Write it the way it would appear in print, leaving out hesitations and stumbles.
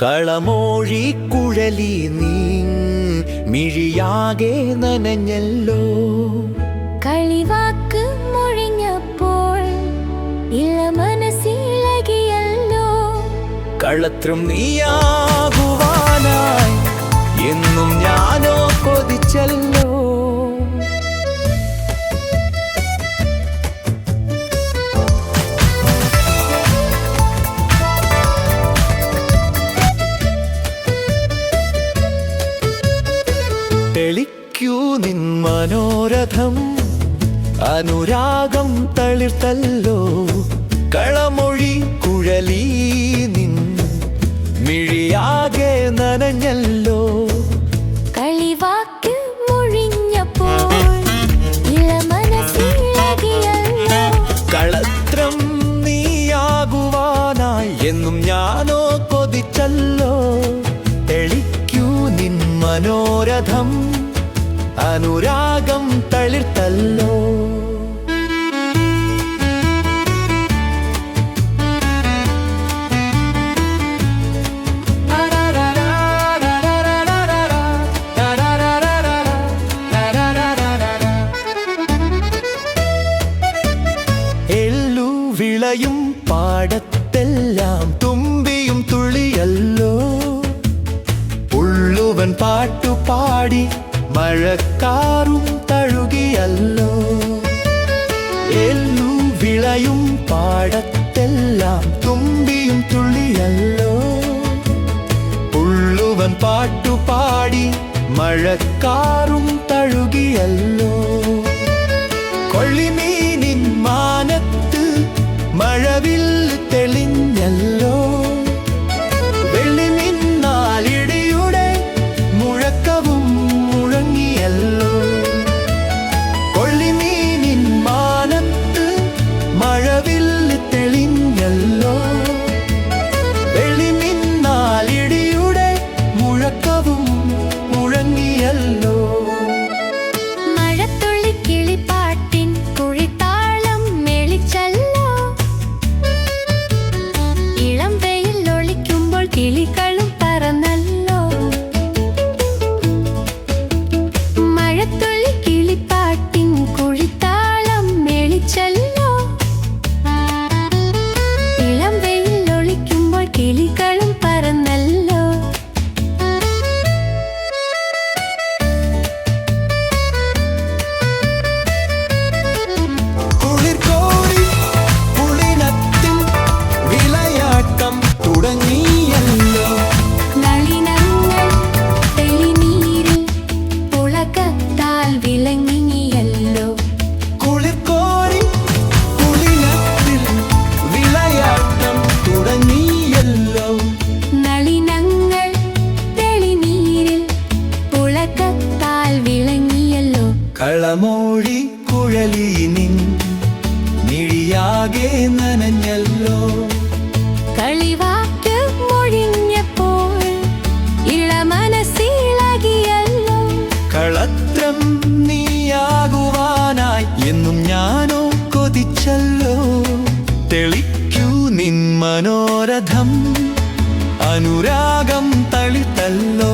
കളമോഴി കുഴലി നീ മിഴിയാകെ നനഞ്ഞല്ലോ. കളിവാക്ക് മൊഴിഞ്ഞപ്പോൾ മനസ്സിലകിയല്ലോ. കളത്രം നീയാകുവാനായി എന്നും ഞാനോ കൊതിച്ചല്ലോ. തെളിക്കൂ നിൻ മനോരഥം, അനുരാഗം തളിർത്തല്ലോ. കളമൊഴി കുഴലി നിൻ മിഴിയാകെ നനഞ്ഞല്ലോ. കളിവാക്ക് മൊഴിഞ്ഞപ്പോൾ മനസ്സിലകിയല്ലോ. കളത്രം നീയാകുവാനായി എന്നും ഞാനോ കൊതിച്ചല്ലോ. തെളിക്കൂ നിൻ മനോരഥം, അനുരാഗം തളിർത്തല്ലോ. എള്ളു വിളയും പാടത്തെല്ലാം തുമ്പിയും തുള്ളിയല്ലോ. ഉള്ളുവൻ പാട്ടുപാടി മഴക്കാറും തഴുകിയല്ലോ. എല്ലു വിളയും പാടത്തെല്ലാം തുമ്പിയും തുള്ളിയല്ലോ. ഉള്ളുവൻ പാട്ടുപാടി മഴക്കാറും തഴുകിയല്ലോ. കൊള്ളിമീനിൻ മാനത്ത് മഴവില്ല് തെളിഞ്ഞല്ലോ. വെള്ളിമിന്നാലിടിയുടെ മുഴക്കവും മുഴങ്ങിയല്ലോ. കൊള്ളിമീനിൻ മാനത്ത് മഴവില്ല് തെളിഞ്ഞല്ലോ. വെള്ളിമിന്നാലിടിയുടെ മുഴക്കവും മുഴങ്ങിയല്ലോ. മഴത്തുള്ളി കിളിപ്പാട്ടിൻ കുഴിത്താളം മേളിച്ചല്ലോ. ഇളം വെയിൽ ഒളിക്കുമ്പോൾ കിളികളും പറന്നല്ലോ. മഴത്തുള്ളി കിളിപ്പാട്ടിൻ കുഴിത്താളം മേളിച്ചല്ലോ. ഇളം വെയിൽ ഒളിക്കുമ്പോൾ കിളികളും പറന്നല്ലോ. കുളിർക്കോടി പുളിനത്തിൽ വിളയാട്ടം തുടങ്ങിയല്ലോ. നളിനങ്ങൾ തെളിനീരിൽ പുളകത്താൽ വിളങ്ങിയല്ലോ. കുളിർക്കോടി പുളിനത്തിൽ വിളയാട്ടം തുടങ്ങിയല്ലോ. നളിനങ്ങൾ തെളിനീരിൽ പുളകത്താൽ വിളങ്ങിയല്ലോ. കളമോഴി കുഴലി നിൻ മിഴിയാകെ നനഞ്ഞല്ലോ. കളിവാക്ക് മൊഴിഞ്ഞപ്പോൾ മനസ്സിലകിയല്ലോ. കളത്രം നീയാകുവാനായി എന്നും ഞാനോ കൊതിച്ചല്ലോ. തെളിക്കൂ നിൻ മനോരഥം, അനുരാഗം തളിർത്തല്ലോ.